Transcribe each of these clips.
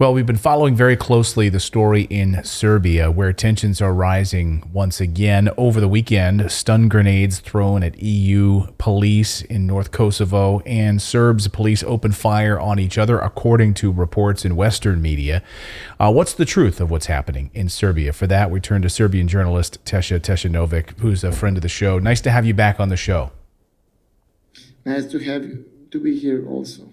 Well, we've been following very closely the story in Serbia, where tensions are rising once again. Over the weekend, stun grenades thrown at EU police in North Kosovo, and Serbs police opened fire on each other, according to reports in Western media. What's the truth of what's happening in Serbia? For that, we turn to Serbian journalist Tesha Teshanovick, who's a friend of the show. Nice to have you back on the show. Nice to have you to be here also.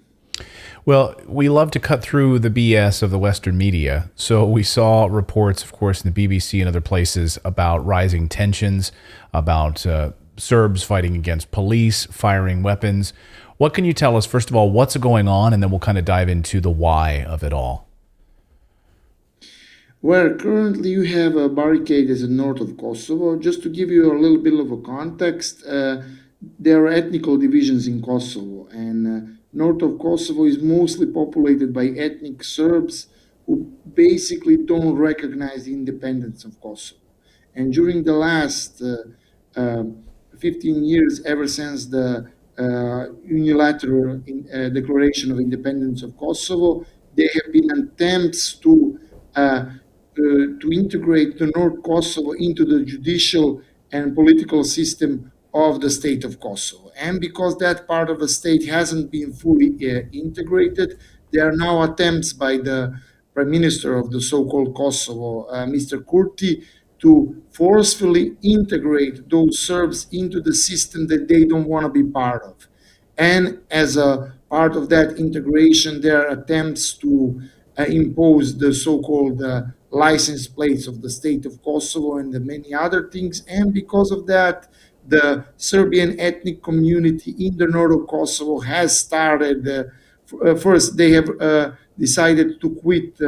Well, we love to cut through the BS of the Western media. So we saw reports, of course, in the BBC and other places about rising tensions, about Serbs fighting against police, firing weapons. What can you tell us, first of all, what's going on? And then we'll kind of dive into the why of it all. Well, currently you have a barricade in the north of Kosovo. Just to give you a little bit of a context, there are ethnical divisions in Kosovo, and north of Kosovo is mostly populated by ethnic Serbs who basically don't recognize the independence of Kosovo. And during the last 15 years, ever since the unilateral declaration of independence of Kosovo, there have been attempts to integrate the North Kosovo into the judicial and political system of the state of Kosovo. And because that part of the state hasn't been fully integrated, there are now attempts by the prime minister of the so-called Kosovo, Mr. Kurti, to forcefully integrate those Serbs into the system that they don't want to be part of. And as a part of that integration, there are attempts to impose the so-called license plates of the state of Kosovo and the many other things. And because of that, the Serbian ethnic community in the north of Kosovo has started. First, they have decided to quit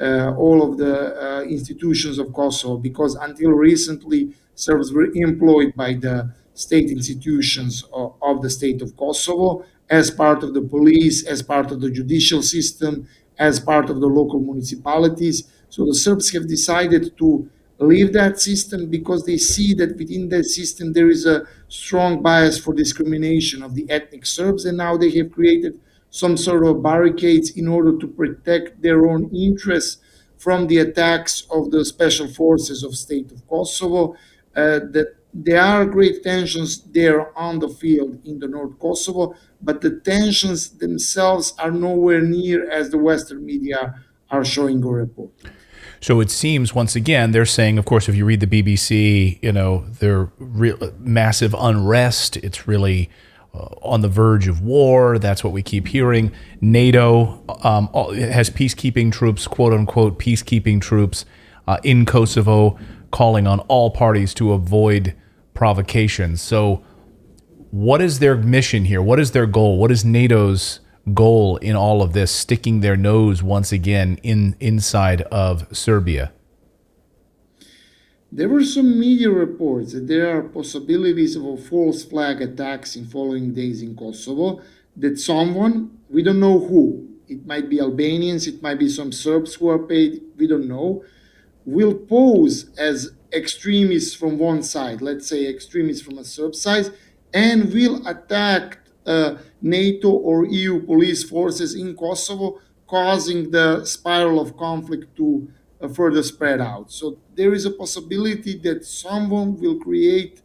all of the institutions of Kosovo, because until recently, Serbs were employed by the state institutions of the state of Kosovo as part of the police, as part of the judicial system, as part of the local municipalities. So the Serbs have decided to leave that system because they see that within that system there is a strong bias for discrimination of the ethnic Serbs, and now they have created some sort of barricades in order to protect their own interests from the attacks of the special forces of state of Kosovo. That there are great tensions there on the field in the North Kosovo, but the tensions themselves are nowhere near as the Western media are showing or reporting. So it seems, once again, they're saying, of course, if you read the BBC, they're massive unrest. It's really on the verge of war. That's what we keep hearing. NATO has peacekeeping troops, quote unquote, peacekeeping troops in Kosovo, calling on all parties to avoid provocations. So what is their mission here? What is their goal? What is NATO's goal in all of this, sticking their nose once again inside of Serbia? There were some media reports that there are possibilities of a false flag attacks in following days in Kosovo, that someone, we don't know who, it might be Albanians, it might be some Serbs who are paid, we don't know, will pose as extremists from one side, let's say extremists from a Serb side, and will attack NATO or EU police forces in Kosovo, causing the spiral of conflict to further spread out. So there is a possibility that someone will create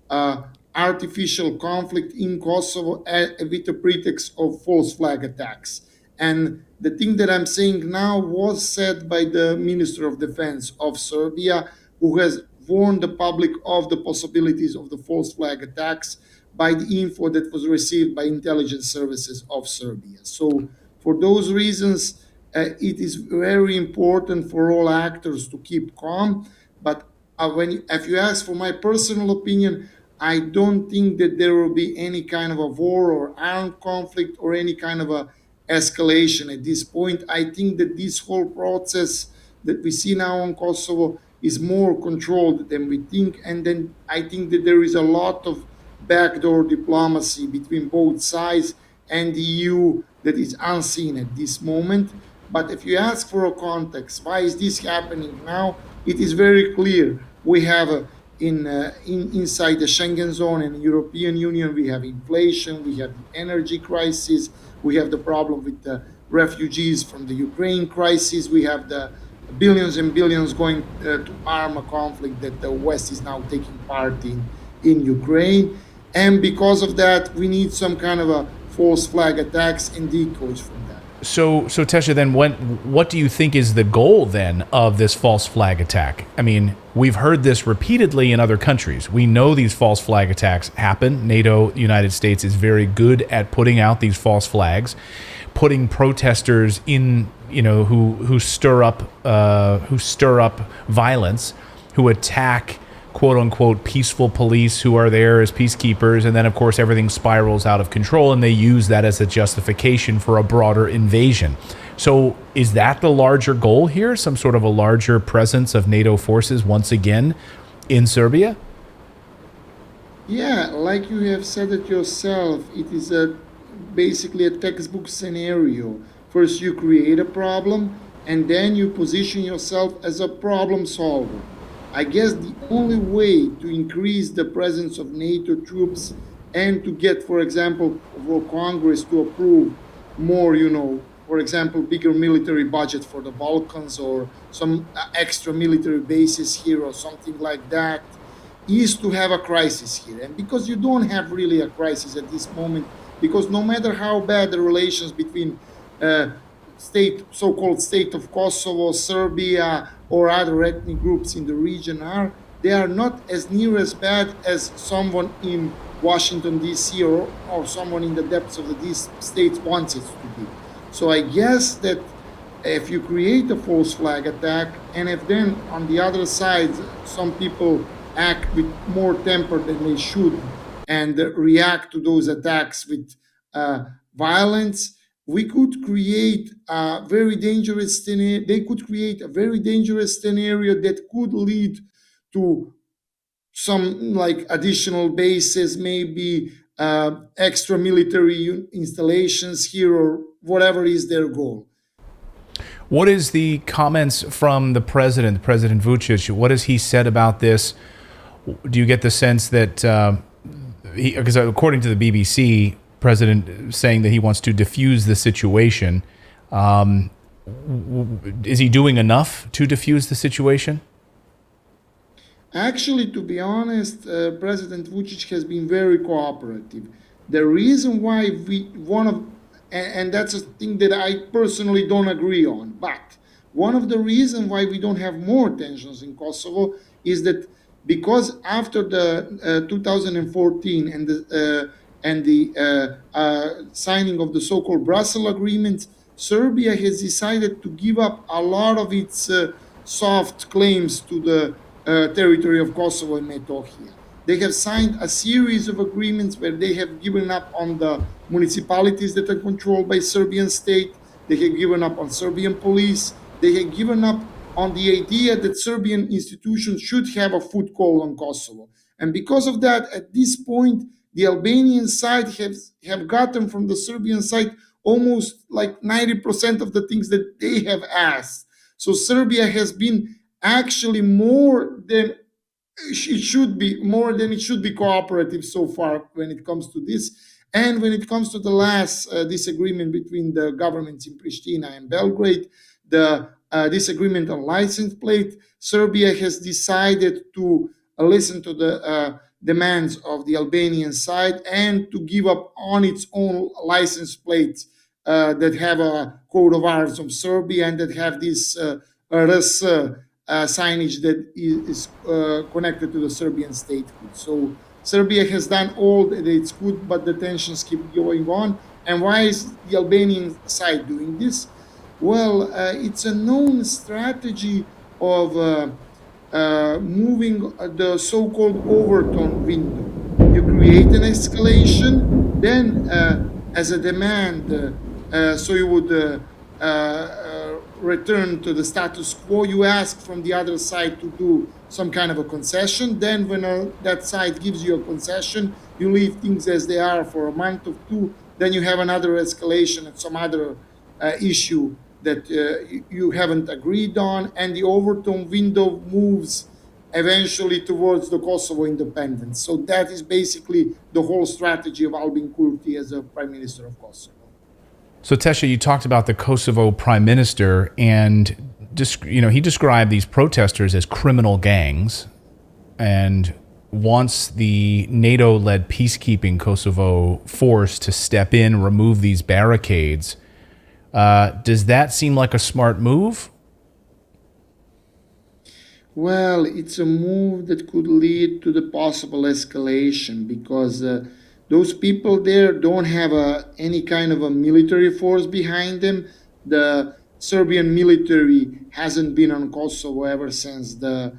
artificial conflict in Kosovo with the pretext of false flag attacks. And the thing that I'm saying now was said by the Minister of Defense of Serbia, who has warned the public of the possibilities of the false flag attacks by the info that was received by intelligence services of Serbia. So for those reasons, it is very important for all actors to keep calm. But if you ask for my personal opinion, I don't think that there will be any kind of a war or armed conflict or any kind of a escalation at this point. I think that this whole process that we see now in Kosovo is more controlled than we think. And then I think that there is a lot of backdoor diplomacy between both sides and the EU that is unseen at this moment. But if you ask for a context, why is this happening now? It is very clear. We have inside the Schengen zone and the European Union, we have inflation, we have the energy crisis, we have the problem with the refugees from the Ukraine crisis. We have the billions and billions going to arm a conflict that the West is now taking part in Ukraine. And because of that, we need some kind of a false flag attacks and decoys from that. So Tesha, then what do you think is the goal then of this false flag attack? I mean, we've heard this repeatedly in other countries. We know these false flag attacks happen. NATO, the United States, is very good at putting out these false flags, putting protesters in, who stir up violence, who attack quote unquote peaceful police who are there as peacekeepers, and then of course everything spirals out of control and they use that as a justification for a broader invasion. So is that the larger goal here? Some sort of a larger presence of NATO forces once again in Serbia? Yeah, like you have said it yourself, it is basically a textbook scenario. First you create a problem and then you position yourself as a problem solver. I guess the only way to increase the presence of NATO troops and to get, for example, for Congress to approve more, for example, bigger military budget for the Balkans or some extra military bases here or something like that, is to have a crisis here. And because you don't have really a crisis at this moment, because no matter how bad the relations between so-called state of Kosovo, Serbia, or other ethnic groups in the region are, they are not as near as bad as someone in Washington, D.C. or someone in the depths of these states wants it to be. So I guess that if you create a false flag attack, and if then on the other side some people act with more temper than they should and react to those attacks with violence, we could create a very dangerous scenario. They could create a very dangerous scenario that could lead to some like additional bases, maybe extra military installations here or whatever is their goal. What is the comments from the President Vucic? What has he said about this? Do you get the sense that, because according to the BBC, President saying that he wants to diffuse the situation, is he doing enough to diffuse the situation? Actually, to be honest, President Vucic has been very cooperative. The reason why and that's a thing that I personally don't agree on, but one of the reasons why we don't have more tensions in Kosovo is that because after the 2014 and the signing of the so-called Brussels Agreement, Serbia has decided to give up a lot of its soft claims to the territory of Kosovo and Metohija. They have signed a series of agreements where they have given up on the municipalities that are controlled by Serbian state. They have given up on Serbian police. They have given up on the idea that Serbian institutions should have a foothold on Kosovo. And because of that, at this point, the Albanian side have gotten from the Serbian side almost like 90% of the things that they have asked. So Serbia has been actually more than it should be cooperative so far when it comes to this. And when it comes to the last disagreement between the governments in Pristina and Belgrade, the disagreement on license plate, Serbia has decided to listen to the demands of the Albanian side and to give up on its own license plates that have a coat of arms of Serbia and that have this RS signage that is connected to the Serbian statehood. So Serbia has done all that it's good, but the tensions keep going on. And why is the Albanian side doing this? Well, it's a known strategy of moving the so-called overtone window. You create an escalation, then as a demand, so you would return to the status quo, you ask from the other side to do some kind of a concession. Then when that side gives you a concession, you leave things as they are for a month or two. Then you have another escalation at some other issue that you haven't agreed on, and the overtone window moves eventually towards the Kosovo independence. So that is basically the whole strategy of Albin Kurti as a prime minister of Kosovo. So Tesha, you talked about the Kosovo prime minister, and he described these protesters as criminal gangs, and wants the NATO-led peacekeeping Kosovo force to step in, remove these barricades. Does that seem like a smart move? Well, it's a move that could lead to the possible escalation because those people there don't have any kind of a military force behind them. The Serbian military hasn't been on Kosovo ever since the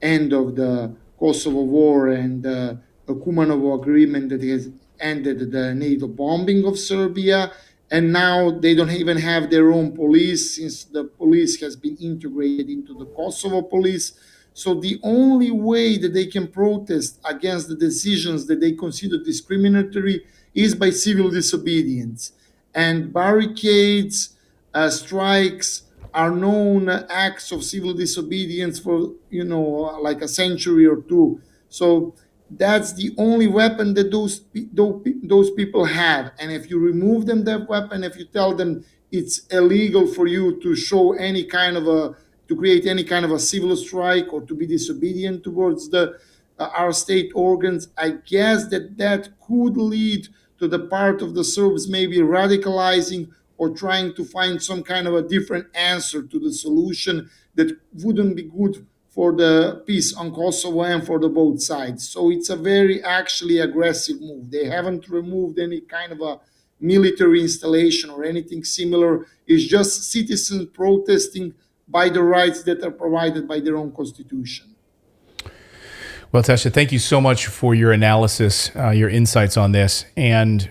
end of the Kosovo War and the Kumanovo agreement that has ended the NATO bombing of Serbia. And now they don't even have their own police since the police has been integrated into the Kosovo police. So the only way that they can protest against the decisions that they consider discriminatory is by civil disobedience. And barricades, strikes are known acts of civil disobedience for, like a century or two. So that's the only weapon that those people have. And if you remove them that weapon, if you tell them it's illegal for you to show any kind of to create any kind of a civil strike or to be disobedient towards our state organs, I guess that could lead to the part of the Serbs maybe radicalizing or trying to find some kind of a different answer to the solution that wouldn't be good for the peace on Kosovo and for the both sides. So it's a very actually aggressive move. They haven't removed any kind of a military installation or anything similar. It's just citizens protesting by the rights that are provided by their own constitution. Well, Tesha, thank you so much for your analysis, your insights on this, and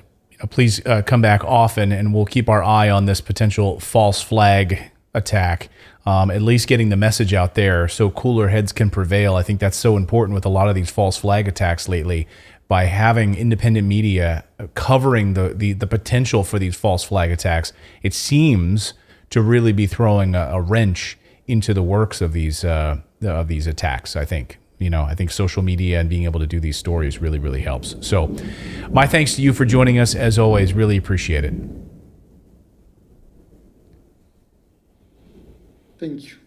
please come back often, and we'll keep our eye on this potential false flag attack. At least getting the message out there so cooler heads can prevail. I think that's so important with a lot of these false flag attacks lately, by having independent media covering the potential for these false flag attacks. It seems to really be throwing a wrench into the works of these attacks. I think social media and being able to do these stories really, really helps. So my thanks to you for joining us as always. Really appreciate it. Thank you.